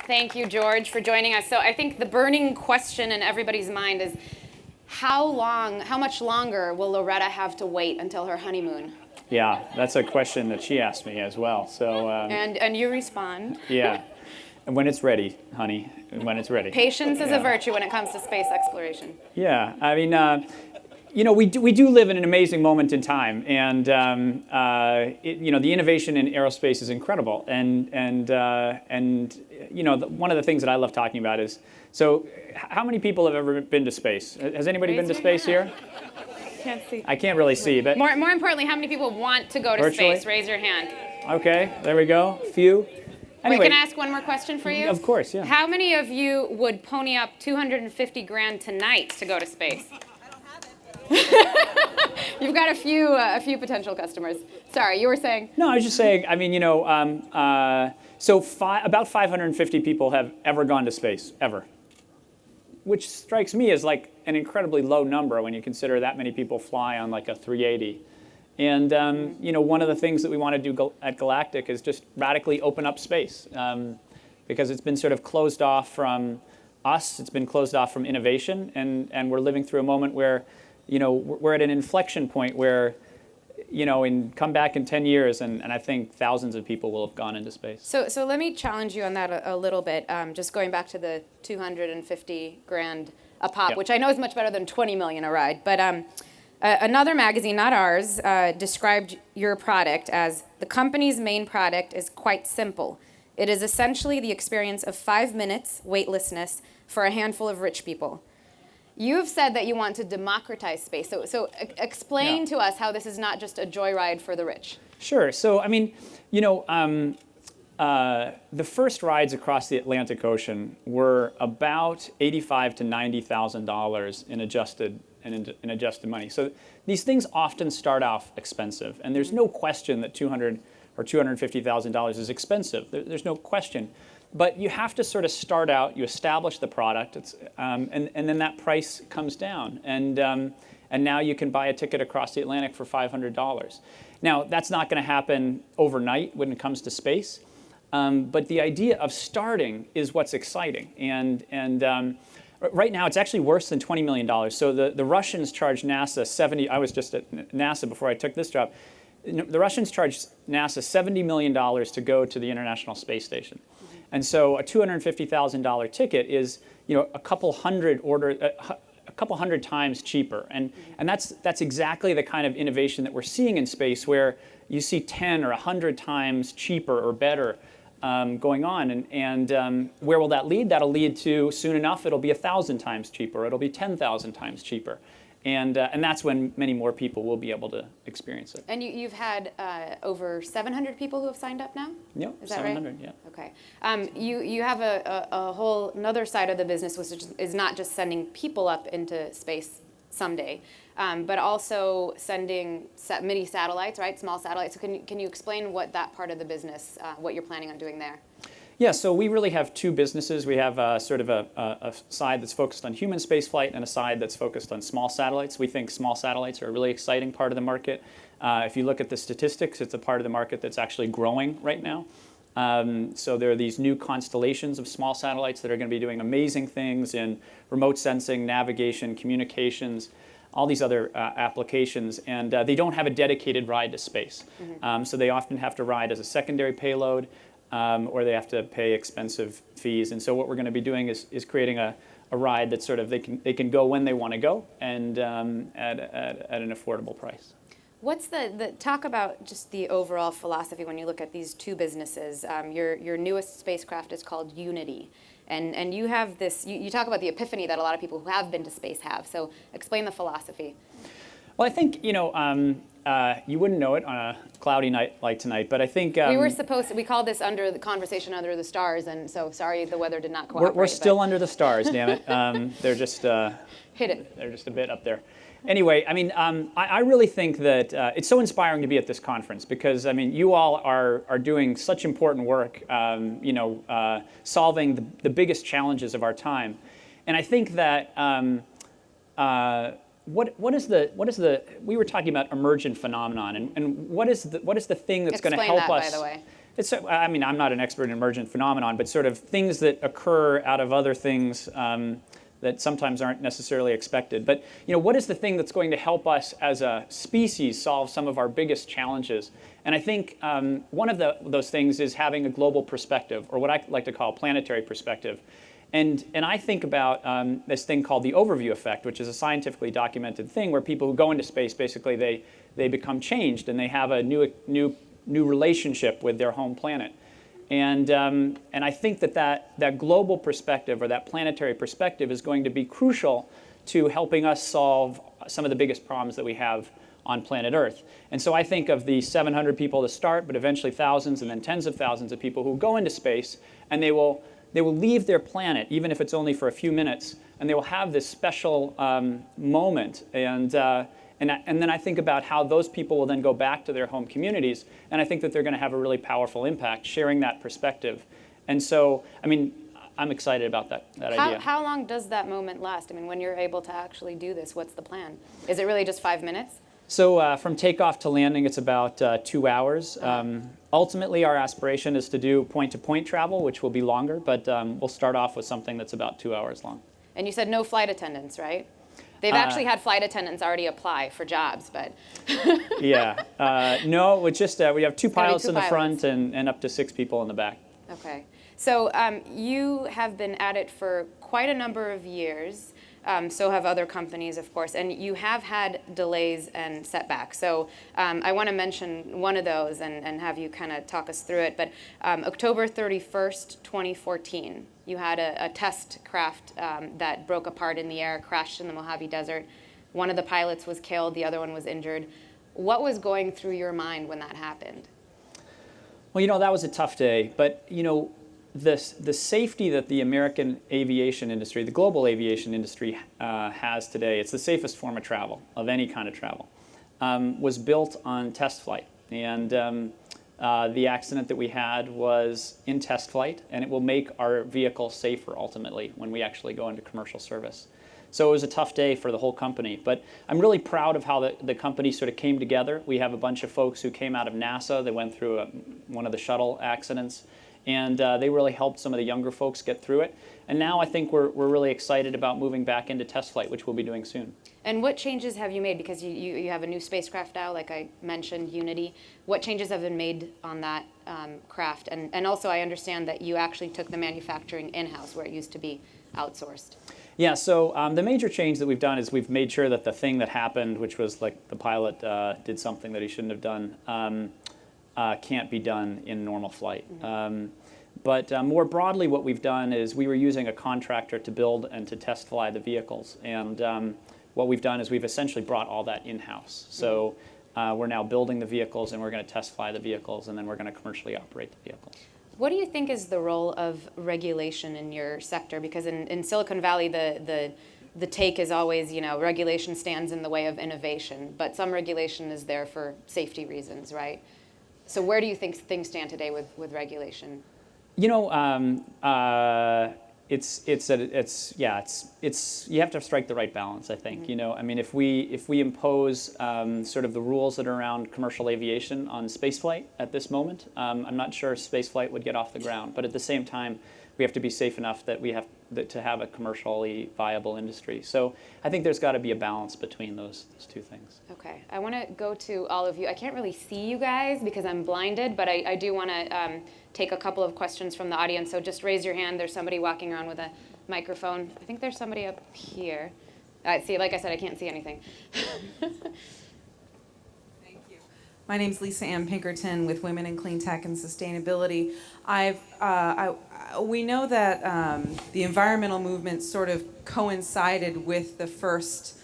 Thank you, George, for joining us. So I think the burning question in everybody's mind is, how much longer will Loretta have to wait until her honeymoon? Yeah, that's a question that she asked me as well. So and you respond. Yeah, and when it's ready, honey, when it's ready. Patience is a virtue when it comes to space exploration. Yeah, I mean, we do live in an amazing moment in time, and the innovation in aerospace is incredible, and one of the things that I love talking about is, so how many people have ever been to space? Has anybody been to space here? Can't see. I can't really see, but more importantly, how many people want to go to virtually? space? Raise your hand. Okay, there we go. A few. Anyway, Can I ask one more question for you? Of course, yeah. How many of you would pony up $250,000 tonight to go to space? You've got a few potential customers. Sorry, you were saying? No, I was just saying. I mean, about 550 people have ever gone to space, ever, which strikes me as like an incredibly low number when you consider that many people fly on like a 380. And one of the things that we want to do at Galactic is just radically open up space, because it's been sort of closed off from us. It's been closed off from innovation, and we're living through a moment where, we're at an inflection point where, come back in 10 years, and I think thousands of people will have gone into space. So let me challenge you on that a little bit. Just going back to the $250,000 a pop, Yep. which I know is much better than $20 million a ride. But another magazine, not ours, described your product as the company's main product is quite simple. It is essentially the experience of 5 minutes weightlessness for a handful of rich people. You have said that you want to democratize space. So explain to us how this is not just a joyride for the rich. Sure. So, I mean, the first rides across the Atlantic Ocean were about $85,000 to $90,000 in adjusted money. So these things often start off expensive, and there's no question that $200,000 or $250,000 is expensive. There's no question. But you have to sort of start out, you establish the product, and then that price comes down. And now you can buy a ticket across the Atlantic for $500. Now, that's not going to happen overnight when it comes to space. But the idea of starting is what's exciting. And right now, it's actually worse than $20 million. So the Russians charge NASA 70. I was just at NASA before I took this job. The Russians charged NASA $70 million to go to the International Space Station. And so a $250,000 ticket is, a couple hundred times cheaper. And that's exactly the kind of innovation that we're seeing in space, where you see 10 or 100 times cheaper or better going on. And where will that lead? That'll lead to, soon enough, it'll be 1,000 times cheaper. It'll be 10,000 times cheaper. And that's when many more people will be able to experience it. And you've had over 700 people who have signed up now? Yep, is that 700, right? Yeah. Okay. You have a whole another side of the business, which is not just sending people up into space someday, but also sending mini satellites, right? Small satellites. So can you explain what that part of the business, what you're planning on doing there? Yeah, so we really have two businesses. We have sort of a side that's focused on human spaceflight and a side that's focused on small satellites. We think small satellites are a really exciting part of the market. If you look at the statistics, it's a part of the market that's actually growing right now. So there are these new constellations of small satellites that are going to be doing amazing things in remote sensing, navigation, communications, all these other applications, and they don't have a dedicated ride to space. Mm-hmm. So they often have to ride as a secondary payload, or they have to pay expensive fees. And so what we're going to be doing is creating a ride that sort of they can go when they want to go, and at an affordable price. What's talk about just the overall philosophy when you look at these two businesses? Your newest spacecraft is called Unity, and you have this. You talk about the epiphany that a lot of people who have been to space have. So explain the philosophy. Well, I think you wouldn't know it on a cloudy night like tonight, but I think we called this under the conversation under the stars, and so sorry the weather did not cooperate. We're still under the stars, damn it. They're just hidden. They're just a bit up there. Anyway, I mean, I really think that it's so inspiring to be at this conference, because I mean, you all are doing such important work, solving the biggest challenges of our time, and I think that. What is the we were talking about emergent phenomenon, and what is the thing that's going to help us? By the way. It's, I mean, I'm not an expert in emergent phenomenon, but sort of things that occur out of other things that sometimes aren't necessarily expected. But what is the thing that's going to help us as a species solve some of our biggest challenges? And I think one of those things is having a global perspective, or what I like to call a planetary perspective. And I think about this thing called the overview effect, which is a scientifically documented thing where people who go into space, basically they become changed and they have a new relationship with their home planet. And I think that global perspective or that planetary perspective is going to be crucial to helping us solve some of the biggest problems that we have on planet Earth. And so I think of the 700 people to start, but eventually thousands and then tens of thousands of people who go into space, and they will leave their planet, even if it's only for a few minutes, and they will have this special moment. And then I think about how those people will then go back to their home communities, and I think that they're going to have a really powerful impact sharing that perspective. And so, I mean, I'm excited about that idea. How long does that moment last? I mean, when you're able to actually do this, what's the plan? Is it really just 5 minutes? So from takeoff to landing, it's about 2 hours. Ultimately, our aspiration is to do point-to-point travel, which will be longer, but we'll start off with something that's about 2 hours long. And you said no flight attendants, right? They've actually had flight attendants already apply for jobs, but... Yeah. No, it's just we have two pilots in the front and up to 6 people in the back. Okay. So you have been at it for quite a number of years. So have other companies, of course, and you have had delays and setbacks. So I want to mention one of those and have you kind of talk us through it. But October 31st, 2014, you had a test craft that broke apart in the air, crashed in the Mojave Desert. One of the pilots was killed, the other one was injured. What was going through your mind when that happened? Well, that was a tough day, but the safety that the American aviation industry, the global aviation industry has today, it's the safest form of travel, of any kind of travel, was built on test flight. And the accident that we had was in test flight, and it will make our vehicle safer ultimately when we actually go into commercial service. So it was a tough day for the whole company, but I'm really proud of how the company sort of came together. We have a bunch of folks who came out of NASA. They went through one of the shuttle accidents. And they really helped some of the younger folks get through it. And now I think we're really excited about moving back into test flight, which we'll be doing soon. And what changes have you made? Because you have a new spacecraft now, like I mentioned, Unity. What changes have been made on that craft? And also I understand that you actually took the manufacturing in-house where it used to be outsourced. Yeah, so the major change that we've done is we've made sure that the thing that happened, which was like the pilot did something that he shouldn't have done, can't be done in normal flight. Mm-hmm. But more broadly, what we've done is we were using a contractor to build and to test fly the vehicles. And what we've done is we've essentially brought all that in-house. So we're now building the vehicles, and we're going to test fly the vehicles, and then we're going to commercially operate the vehicles. What do you think is the role of regulation in your sector? Because in Silicon Valley, the take is always, regulation stands in the way of innovation, but some regulation is there for safety reasons, right? So where do you think things stand today with regulation? You have to strike the right balance, I think. Mm-hmm. I mean, if we impose sort of the rules that are around commercial aviation on spaceflight at this moment, I'm not sure spaceflight would get off the ground. But at the same time, we have to be safe enough that we have to have a commercially viable industry. So I think there's got to be a balance between those two things. Okay, I want to go to all of you. I can't really see you guys because I'm blinded, but I do want to take a couple of questions from the audience. So just raise your hand. There's somebody walking around with a microphone. I think there's somebody up here. See, like I said, I can't see anything. My name's Lisa Ann Pinkerton with Women in Clean Tech and Sustainability. We know that the environmental movement sort of coincided with the first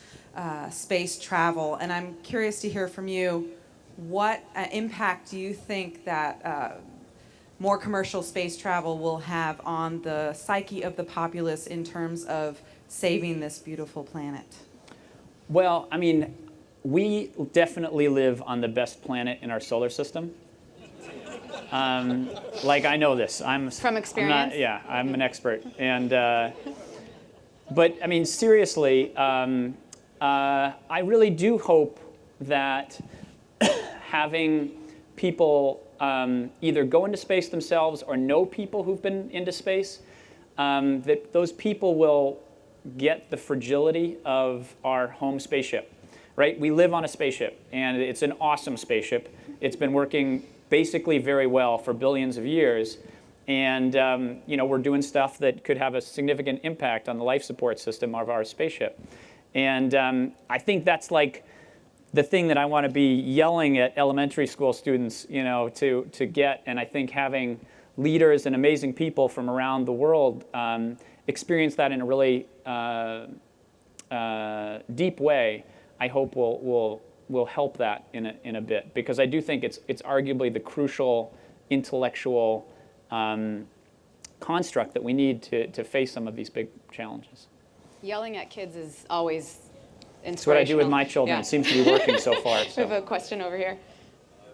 space travel, and I'm curious to hear from you, what impact do you think that more commercial space travel will have on the psyche of the populace in terms of saving this beautiful planet? Well, I mean, we definitely live on the best planet in our solar system. I know this. From experience? I'm an expert. And, but I mean, seriously, I really do hope that having people either go into space themselves or know people who've been into space, that those people will get the fragility of our home spaceship, right? We live on a spaceship, and it's an awesome spaceship. It's been working basically very well for billions of years, and we're doing stuff that could have a significant impact on the life support system of our spaceship. And I think that's like the thing that I want to be yelling at elementary school students, to get. And I think having leaders and amazing people from around the world experience that in a really deep way, I hope will help that in a bit, because I do think it's arguably the crucial intellectual construct that we need to face some of these big challenges. Yelling at kids is always inspirational. It's what I do with my children. Yeah. It seems to be working so far. So. We have a question over here.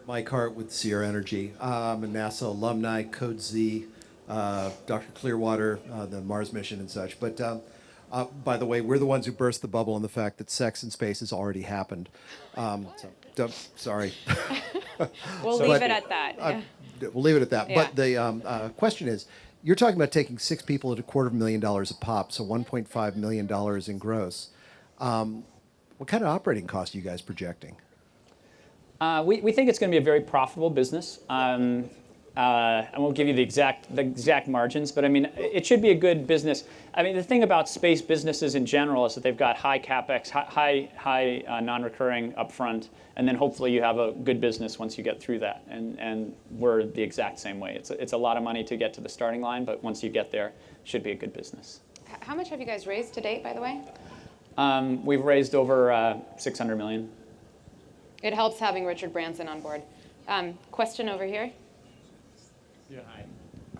Mike Hart with Sierra Energy. I'm a NASA alumni, Code Z, Dr. Clearwater, the Mars mission and such. But by the way, we're the ones who burst the bubble on the fact that sex in space has already happened. Sorry. We'll leave it at that. Yeah. We'll leave it at that. Yeah. But the question is, you're talking about taking 6 people at $250,000 a pop, so $1.5 million in gross. What kind of operating costs are you guys projecting? We think it's going to be a very profitable business. I won't give you the exact margins, but I mean, it should be a good business. I mean, the thing about space businesses in general is that they've got high capex, high non-recurring upfront, and then hopefully you have a good business once you get through that. And we're the exact same way. It's a lot of money to get to the starting line, but once you get there, it should be a good business. How much have you guys raised to date, by the way? We've raised over $600 million. It helps having Richard Branson on board. Question over here. Yeah, hi.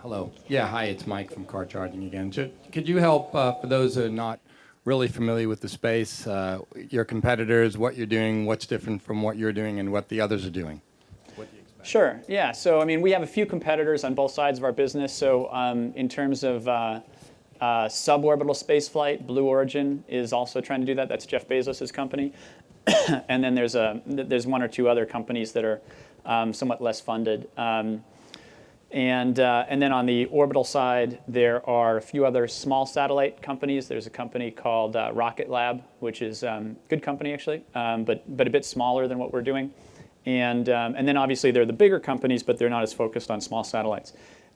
Hello. Yeah, hi, it's Mike from Car Charging again. Could you help, for those who are not really familiar with the space, your competitors, what you're doing, what's different from what you're doing, and what the others are doing? What do you expect? Sure, yeah. So, I mean, we have a few competitors on both sides of our business. So, in terms of suborbital spaceflight, Blue Origin is also trying to do that. That's Jeff Bezos' company. And then there's one or two other companies that are somewhat less funded. And then on the orbital side, there are a few other small satellite companies. There's a company called Rocket Lab, which is a good company actually, but a bit smaller than what we're doing. And then obviously there are the bigger companies, but they're not as focused on small satellites.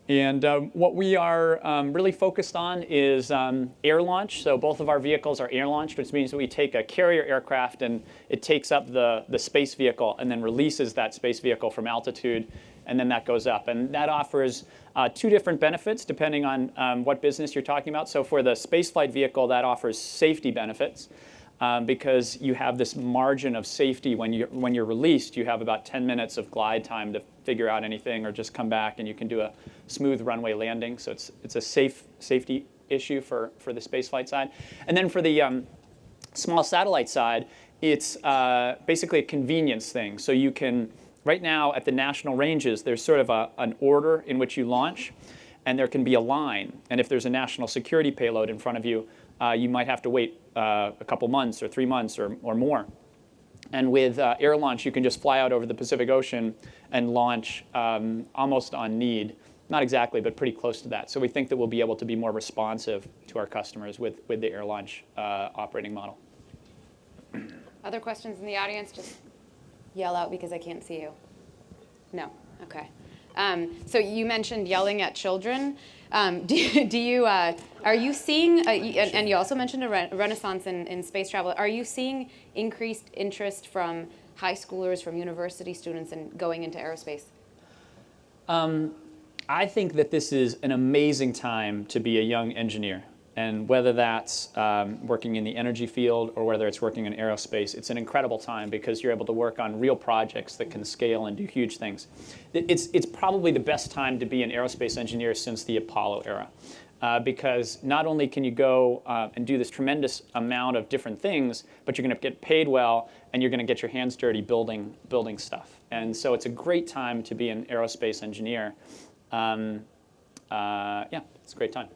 And what we are really focused on is air launch. So both of our vehicles are air launched, which means that we take a carrier aircraft and it takes up the space vehicle and then releases that space vehicle from altitude, and then that goes up. And that offers two different benefits depending on what business you're talking about. So for the spaceflight vehicle, that offers safety benefits. Because you have this margin of safety when you're released. You have about 10 minutes of glide time to figure out anything or just come back, and you can do a smooth runway landing. So it's a safety issue for the spaceflight side. And then for the small satellite side, it's basically a convenience thing. So you can, right now at the national ranges, there's sort of an order in which you launch, and there can be a line. And if there's a national security payload in front of you, you might have to wait a couple months or 3 months or more. And with air launch, you can just fly out over the Pacific Ocean and launch almost on need. Not exactly, but pretty close to that. So we think that we'll be able to be more responsive to our customers with the air launch operating model. Other questions in the audience? Just yell out because I can't see you. No? Okay. So you mentioned yelling at children. Do you are you seeing, and you also mentioned a renaissance in space travel, are you seeing increased interest from high schoolers, from university students in going into aerospace? I think that this is an amazing time to be a young engineer. And whether that's working in the energy field or whether it's working in aerospace, it's an incredible time because you're able to work on real projects that can scale and do huge things. It's probably the best time to be an aerospace engineer since the Apollo era. Because not only can you go and do this tremendous amount of different things, but you're going to get paid well and you're going to get your hands dirty building stuff. And so it's a great time to be an aerospace engineer. Yeah, it's a great time.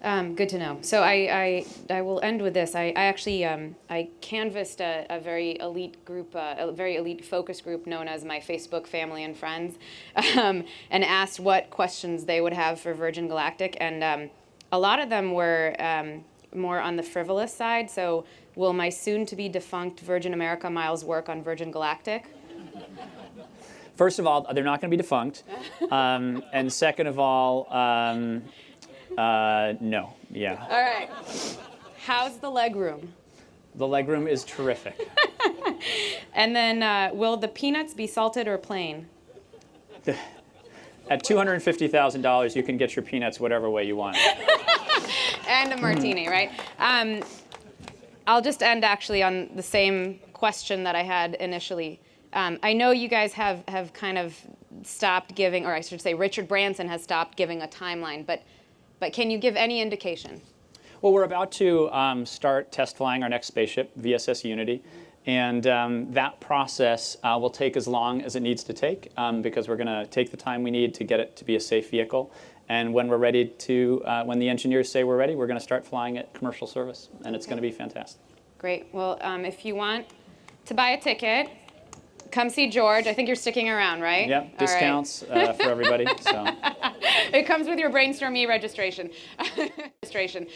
Good to know. So I will end with this. I actually I canvassed a very elite group, a very elite focus group known as my Facebook family and friends, and asked what questions they would have for Virgin Galactic, and a lot of them were more on the frivolous side. So will my soon-to-be defunct Virgin America miles work on Virgin Galactic? First of all, they're not going to be defunct, and second of all, no. Yeah. All right. How's the leg room? The legroom is terrific. And then will the peanuts be salted or plain? At $250,000, you can get your peanuts whatever way you want. And a martini, right? I'll just end actually on the same question that I had initially. I know you guys have kind of stopped giving, or I should say Richard Branson has stopped giving a timeline, but can you give any indication? Well, we're about to start test flying our next spaceship, VSS Unity, and that process will take as long as it needs to take because we're going to take the time we need to get it to be a safe vehicle. And when we're ready to, when the engineers say we're ready, we're going to start flying it commercial service, and it's going to be fantastic. Great. Well, if you want to buy a ticket, come see George. I think you're sticking around, right? Yep, All discounts for everybody. So. It comes with your Brainstorm E registration. registration.